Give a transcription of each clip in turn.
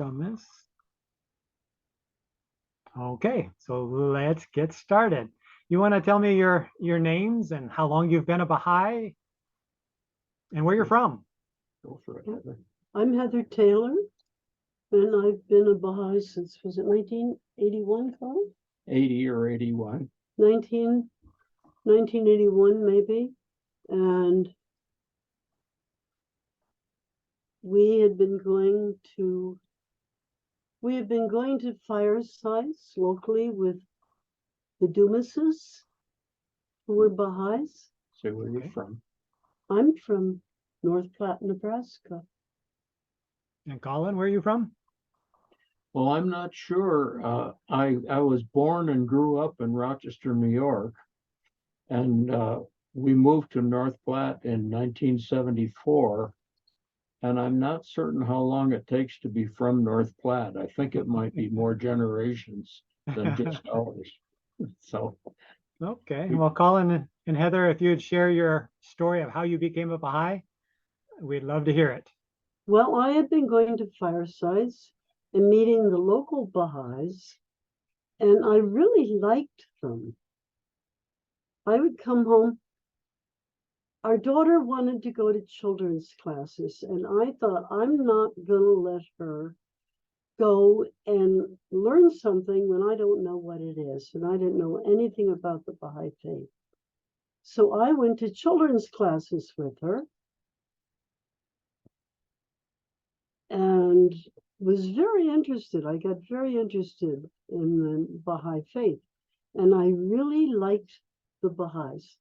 on this. Okay, so let's get started. You want to tell me your names and how long you've been a Baha'i and where you're from? Go for it, Heather. I'm Heather Taylor, and I've been a Baha'i since, was it 1981, Colin? 80 or 81. 1981, maybe. And we had been going to firesides locally with the Dumases, who were Baha'is. So where are you from? I'm from North Platte, Nebraska. And Colin, where are you from? Well, I'm not sure. I was born and grew up in Rochester, New York, and we moved to North Platte in 1974. And I'm not certain how long it takes to be from North Platte. I think it might be more generations than just ours. So, Okay, well, Colin and Heather, if you'd share your story of how you became a Baha'i, we'd love to hear it. Well, I had been going to firesides and meeting the local Baha'is, and I really liked them. I would come home. Our daughter wanted to go to children's classes, and I thought, I'm not going to let her go and learn something when I don't know what it is, and I didn't know anything about the Baha'i Faith. So I went to children's classes with her and was very interested. I got very interested in the Baha'i Faith, and I really liked the Baha'is.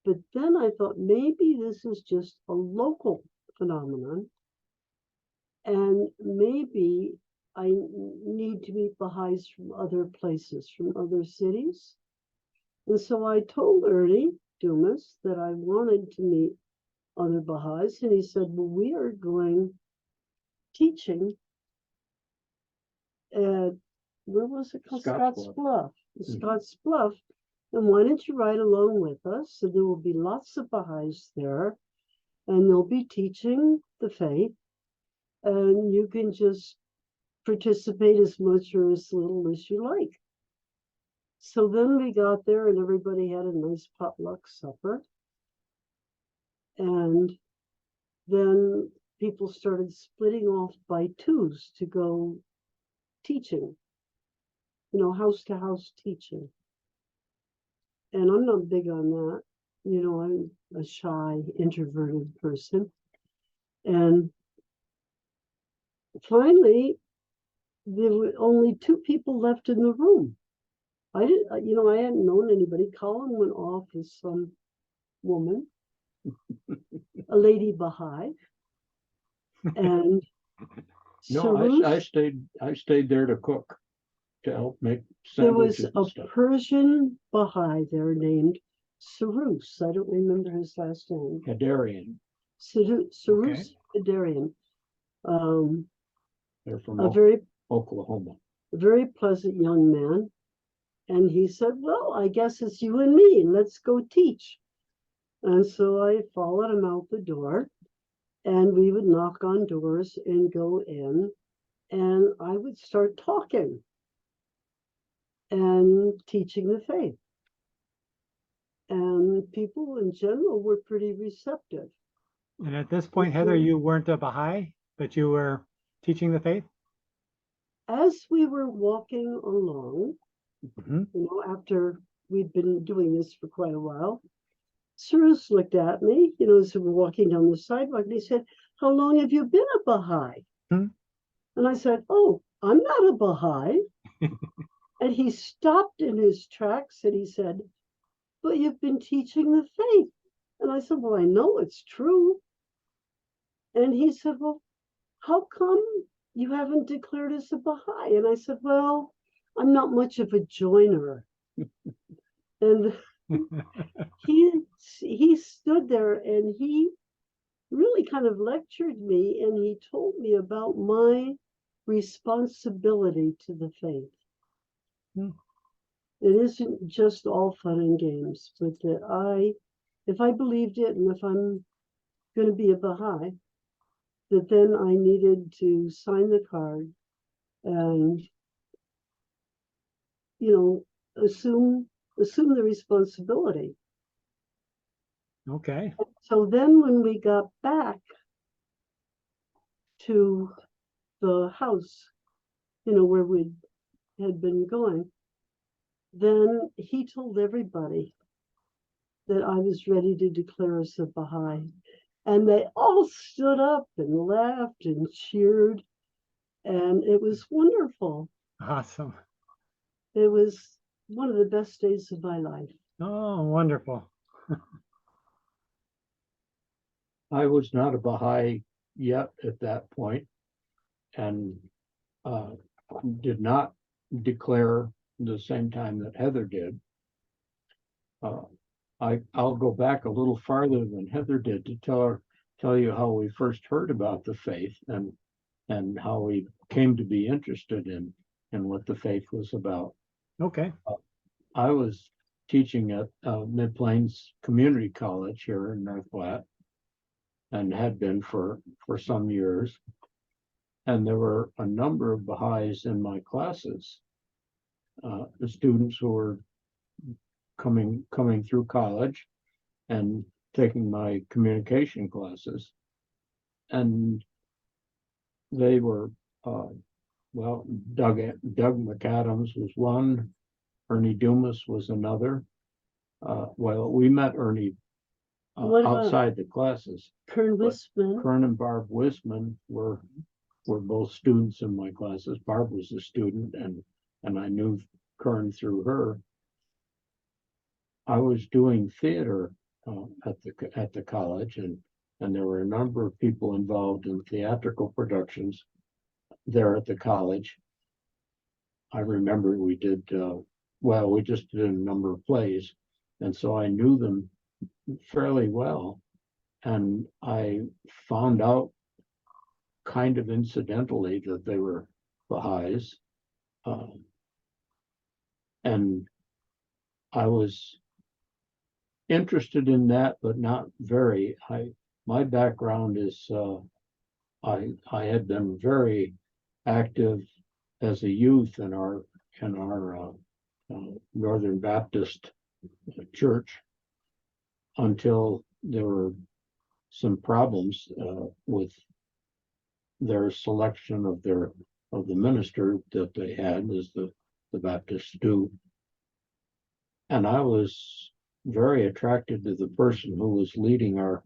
But then I thought maybe this is just a local phenomenon, and maybe I need to meet Baha'is from other places, from other cities. And so I told Ernie Dumas that I wanted to meet other Baha'is, and he said, well, we are going teaching at, where was it called? Scotts Bluff. Scotts Bluff. And why don't you ride along with us? So there will be lots of Baha'is there, and they'll be teaching the faith, and you can just participate as much or as little as you like. So then we got there, and everybody had a nice potluck supper. And then people started splitting off by twos to go teaching, house to house teaching. And I'm not big on that. I'm a shy, introverted person. And finally, there were only two people left in the room. I hadn't known anybody. Colin went off with some woman, a lady Baha'i. And no, I stayed there to cook, to help make sandwiches. There was a Persian Baha'i there named Sarus. I don't remember his last name. Hadarian. Sarus Hadarian. They're from Oklahoma. A very pleasant young man. And he said, well, I guess it's you and me. Let's go teach. And so I followed him out the door, and we would knock on doors and go in, and I would start talking and teaching the faith. And people in general were pretty receptive. And at this point, Heather, you weren't a Baha'i, but you were teaching the faith? As we were walking along, after we'd been doing this for quite a while, Cyrus looked at me, as we were walking down the sidewalk, and he said, how long have you been a Baha'i? And I said, oh, I'm not a Baha'i. And he stopped in his tracks and he said, but you've been teaching the faith. And I said, well, I know it's true. And he said, well, how come you haven't declared as a Baha'i? And I said, well, I'm not much of a joiner. And he stood there and he really kind of lectured me, and he told me about my responsibility to the faith. It isn't just all fun and games, but that if I believed it, and if I'm going to be a Baha'i, that then I needed to sign the card and, assume the responsibility. Okay. So then when we got back to the house, where we had been going, then he told everybody that I was ready to declare as a Baha'i. And they all stood up and laughed and cheered. And it was wonderful. Awesome. It was one of the best days of my life. Oh, wonderful. I was not a Baha'i yet at that point, and did not declare the same time that Heather did. I'll go back a little farther than Heather did to tell you how we first heard about the faith and how we came to be interested in what the faith was about. Okay. I was teaching at Mid Plains Community College here in North Platte, and had been for some years. And there were a number of Baha'is in my classes, the students who were coming through college and taking my communication classes. And they were, Doug McAdams was one, Ernie Dumas was another. We met Ernie outside the classes. Kern Wisman. Kern and Barb Wisman were both students in my classes. Barb was a student, and I knew Kern through her. I was doing theater at the college, and there were a number of people involved in theatrical productions there at the college. I remember we did we just did a number of plays, and so I knew them fairly well. And I found out kind of incidentally that they were Baha'is. And I was interested in that, but not very. My background is I had been very active as a youth in our Northern Baptist church until there were some problems with their selection of the minister that they had, as the Baptists do. And I was very attracted to the person who was leading our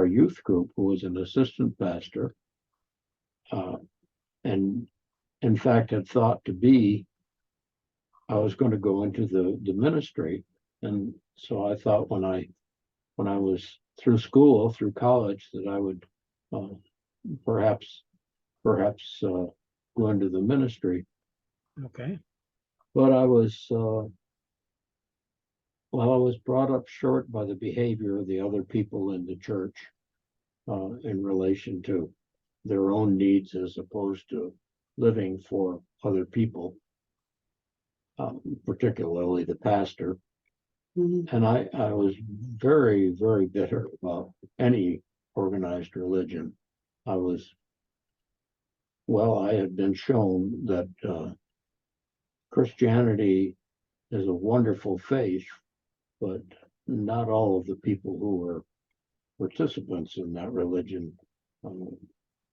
youth group, who was an assistant pastor, and in fact had thought I was going to go into the ministry. And so I thought when I was through college, that I would perhaps go into the ministry. Okay. But I was brought up short by the behavior of the other people in the church in relation to their own needs as opposed to living for other people, particularly the pastor. Mm-hmm. And I was very, very bitter about any organized religion. I had been shown that Christianity is a wonderful faith, but not all of the people who were participants in that religion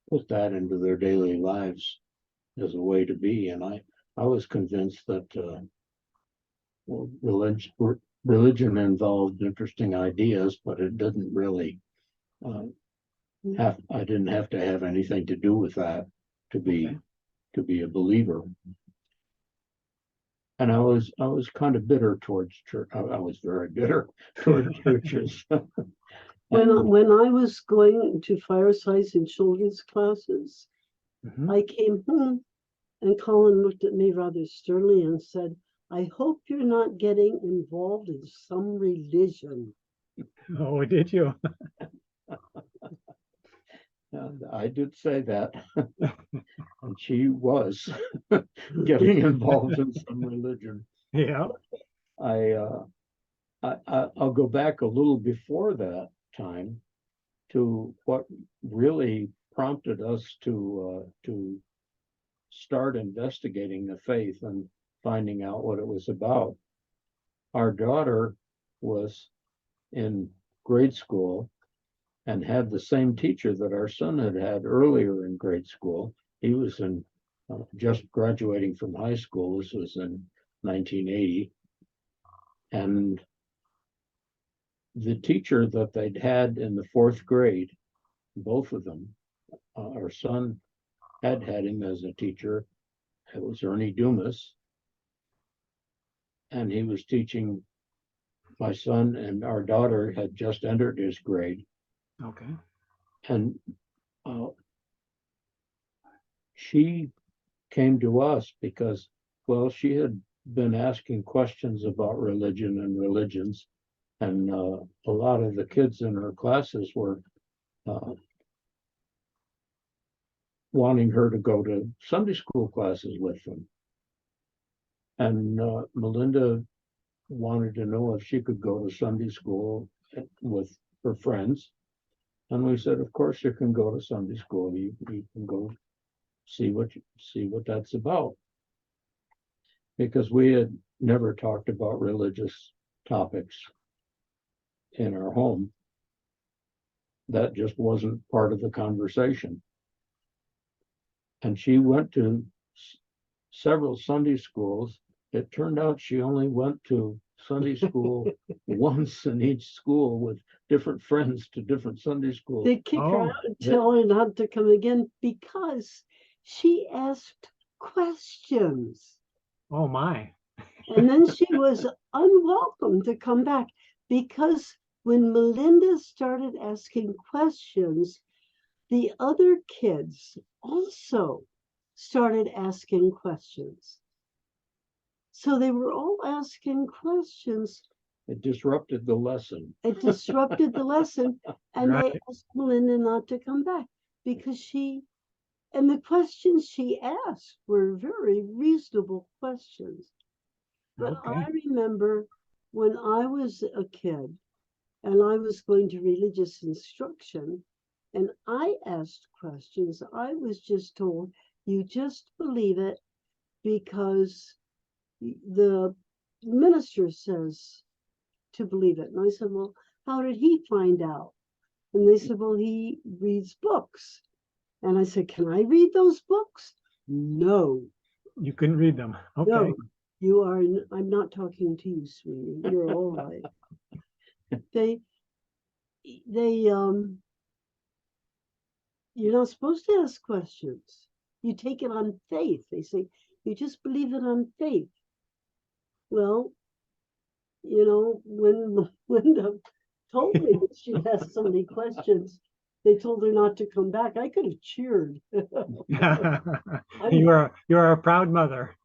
put that into their daily lives as a way to be. And I was convinced that religion involved interesting ideas, but it didn't really I didn't have to have anything to do with that to be a believer. And I was kind of bitter towards church. I was very bitter towards churches. When I was going to firesides and children's classes, I came home and Colin looked at me rather sternly and said, "I hope you're not getting involved in some religion." Oh, did you? And I did say that. And she was getting involved in some religion. Yeah. I'll go back a little before that time to what really prompted us to start investigating the faith and finding out what it was about. Our daughter was in grade school and had the same teacher that our son had had earlier in grade school. He was in just graduating from high school. This was in 1980. And the teacher that they'd had in the fourth grade, both of them, our son had him as a teacher. It was Ernie Dumas. And he was teaching my son, and our daughter had just entered his grade. Okay. And she came to us because, well, she had been asking questions about religion and religions. And a lot of the kids in her classes were wanting her to go to Sunday school classes with them. And Melinda wanted to know if she could go to Sunday school with her friends. And we said, of course you can go to Sunday school. You can go see what that's about. Because we had never talked about religious topics in our home. That just wasn't part of the conversation. And she went to several Sunday schools. It turned out she only went to Sunday school once in each school with different friends to different Sunday schools. They kick her out and tell her not to come again because she asked questions. Oh my. And then she was unwelcome to come back because when Melinda started asking questions, the other kids also started asking questions. So they were all asking questions. It disrupted the lesson. It disrupted the lesson. And Right. they asked Melinda not to come back because and the questions she asked were very reasonable questions. But Okay. I remember when I was a kid and I was going to religious instruction and I asked questions, I was just told, you just believe it because the minister says to believe it. And I said, well, how did he find out? And they said, well, he reads books. And I said, can I read those books? No. You couldn't read them. Okay. No, you are, I'm not talking to you, sweetie. You're all right. You're not supposed to ask questions. You take it on faith. They say, you just believe it on faith. Well, when Linda told me that she asked so many questions, they told her not to come back. I could have cheered. You're a proud mother.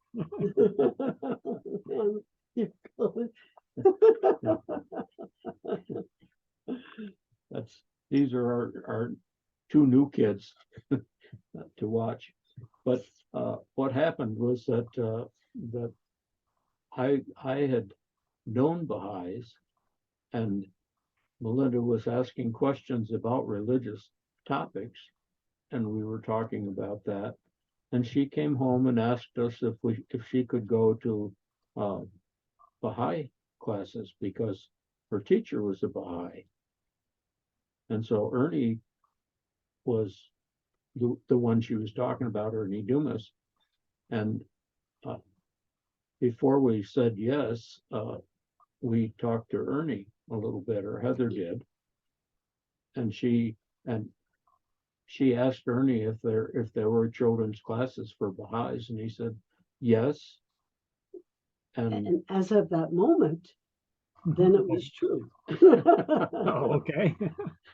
These are our two new kids to watch. But what happened was that I had known Baha'is, and Melinda was asking questions about religious topics, and we were talking about that. And she came home and asked us if she could go to Baha'i classes because her teacher was a Baha'i. And so Ernie was the one she was talking about, Ernie Dumas. And before we said yes, we talked to Ernie a little bit, or Heather did. And she asked Ernie if there were children's classes for Baha'is, and he said yes. And as of that moment, then it was true. Oh, okay.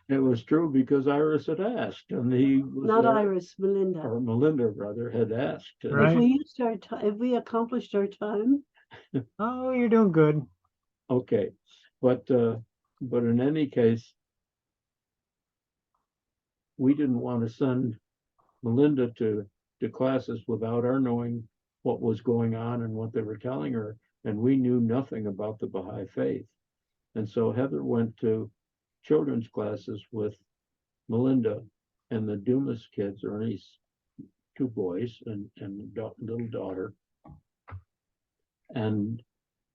It was true because Iris had asked, and he was Not there, Iris, Melinda. or Melinda rather, had asked. Right. If we accomplished our time. Oh, you're doing good. Okay, but in any case, we didn't want to send Melinda to classes without our knowing what was going on and what they were telling her, and we knew nothing about the Baha'i Faith. And so Heather went to children's classes with Melinda and the Dumas kids, Ernie's two boys and a little daughter. And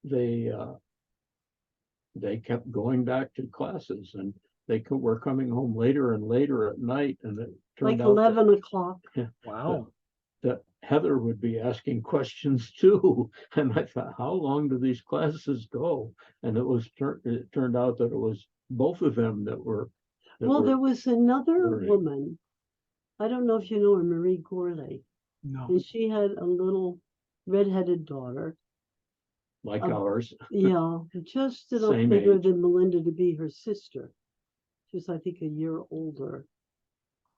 they kept going back to classes, and were coming home later and later at night, and it Like turned out 11 o'clock. Wow. that Heather would be asking questions too. And I thought, how long do these classes go? And it turned out that it was both of them that were. Well, there was another learning. woman. I don't know if you know her, Marie Gourlay. No. And she had a little redheaded daughter. Like ours. Yeah, just enough Same bigger age. than Melinda to be her sister. She was, I think, a year older.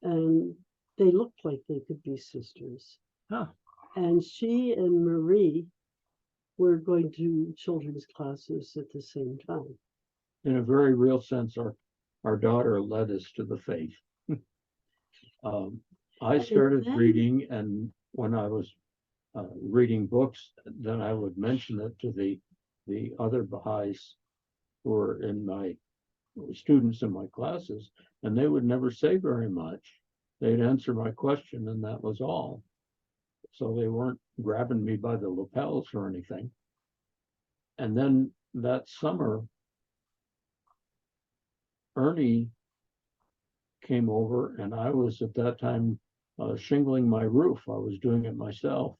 And they looked like they could be sisters. Huh. And she and Marie were going to children's classes at the same time. In a very real sense, our daughter led us to the faith. I started reading, and when I was reading books, then I would mention it to the other Baha'is who were students in my classes, and they would never say very much. They'd answer my question, and that was all. So they weren't grabbing me by the lapels or anything. And then that summer, Ernie came over, and I was at that time shingling my roof. I was doing it myself.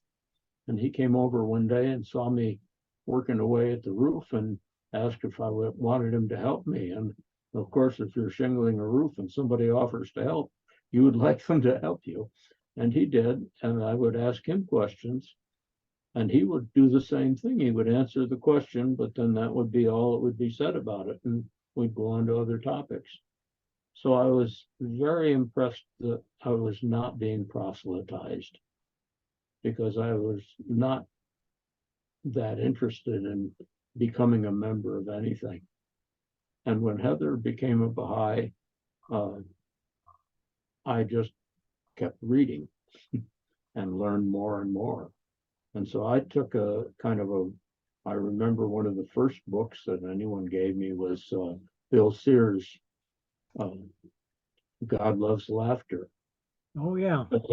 And he came over one day and saw me working away at the roof and asked if I wanted him to help me. And of course, if you're shingling a roof and somebody offers to help, you would like them to help you. And he did. And I would ask him questions, and he would do the same thing. He would answer the question, but then that would be all that would be said about it. And we'd go on to other topics. So I was very impressed that I was not being proselytized, because I was not that interested in becoming a member of anything. And when Heather became a Baha'i, I just kept reading and learned more and more. And so I took I remember one of the first books that anyone gave me was Bill Sears' God Loves Laughter. Oh, yeah. But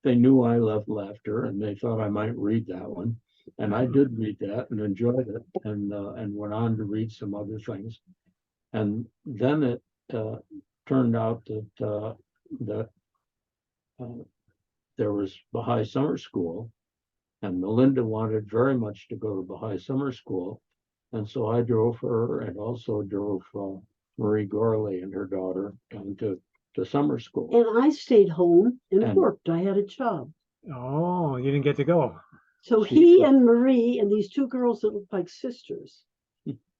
they knew I loved laughter, and they thought I might read that one. And I did read that and enjoyed it, and went on to read some other things. And then it turned out that there was Baha'i summer school, and Melinda wanted very much to go to Baha'i summer school. And so I drove her, and also drove Marie Gourlay and her daughter down to summer school. And I stayed home and worked. I had a job. Oh, you didn't get to go. So he and Marie and these two girls that looked like sisters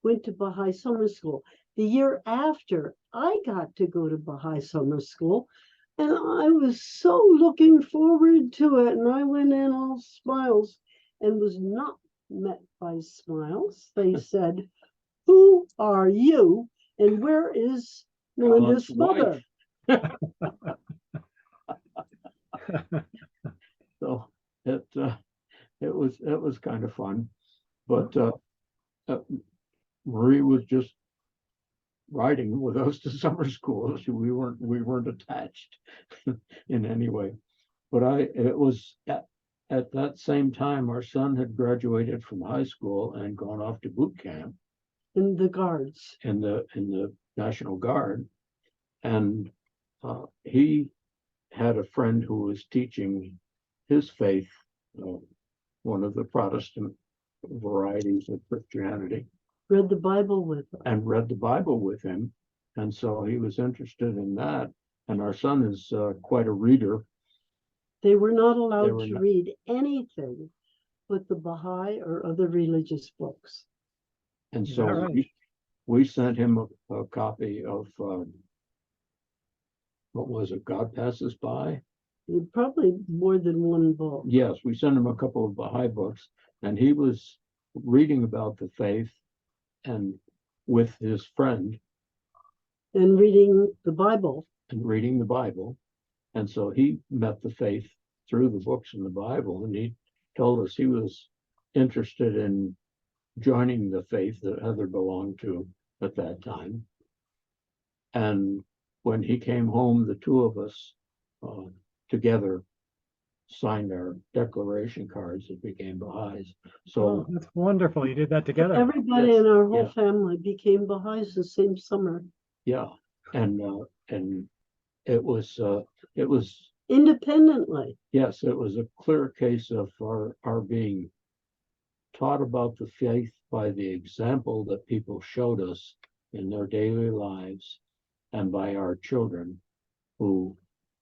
went to Baha'i summer school. The year after, I got to go to Baha'i summer school, and I was so looking forward to it. And I went in all smiles and was not met by smiles. They said, "Who are you? And where is Melinda's mother?" So it was kind of fun, but Marie was just riding with us to summer school. We weren't attached in any way. But it was at that same time our son had graduated from high school and gone off to boot camp in the guards, in the National Guard, and he had a friend who was teaching his faith, one of the Protestant varieties of Christianity. Read the Bible with him. And read the Bible with him. And so he was interested in that. And our son is quite a reader. They were not allowed to read anything but the Baha'i or other religious books. And so we sent him a copy of, what was it, God Passes By? Probably more than one book. Yes, we sent him a couple of Baha'i books, and he was reading about the faith and with his friend. And reading the Bible. And so he met the faith through the books in the Bible, and he told us he was interested in joining the faith that Heather belonged to at that time. And when he came home, the two of us together signed our declaration cards that became Baha'is. Oh, So that's wonderful. You did that together. Everybody Yes, in our whole yeah. family became Baha'is the same summer, yeah, and it was independently. yes, it was a clear case of our being taught about the faith by the example that people showed us in their daily lives and by our children who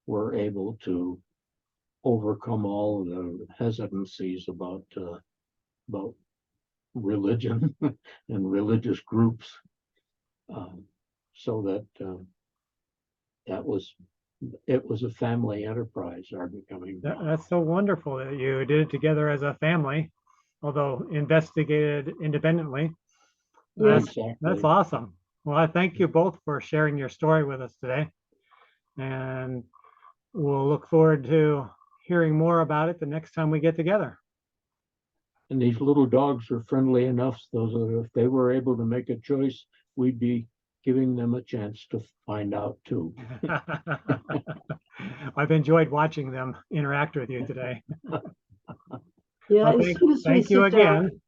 were able to overcome all of the hesitancies about religion and religious groups, so that that was it was a family enterprise, our becoming That's so wonderful that you did it together as a family, although investigated independently. Yes. That's exactly. awesome. Well, I thank you both for sharing your story with us today. And we'll look forward to hearing more about it the next time we get together. And these little dogs are friendly enough so that if they were able to make a choice, we'd be giving them a chance to find out too. I've enjoyed watching them interact with you today. Yeah, Well, as soon as we thank you sit down, again.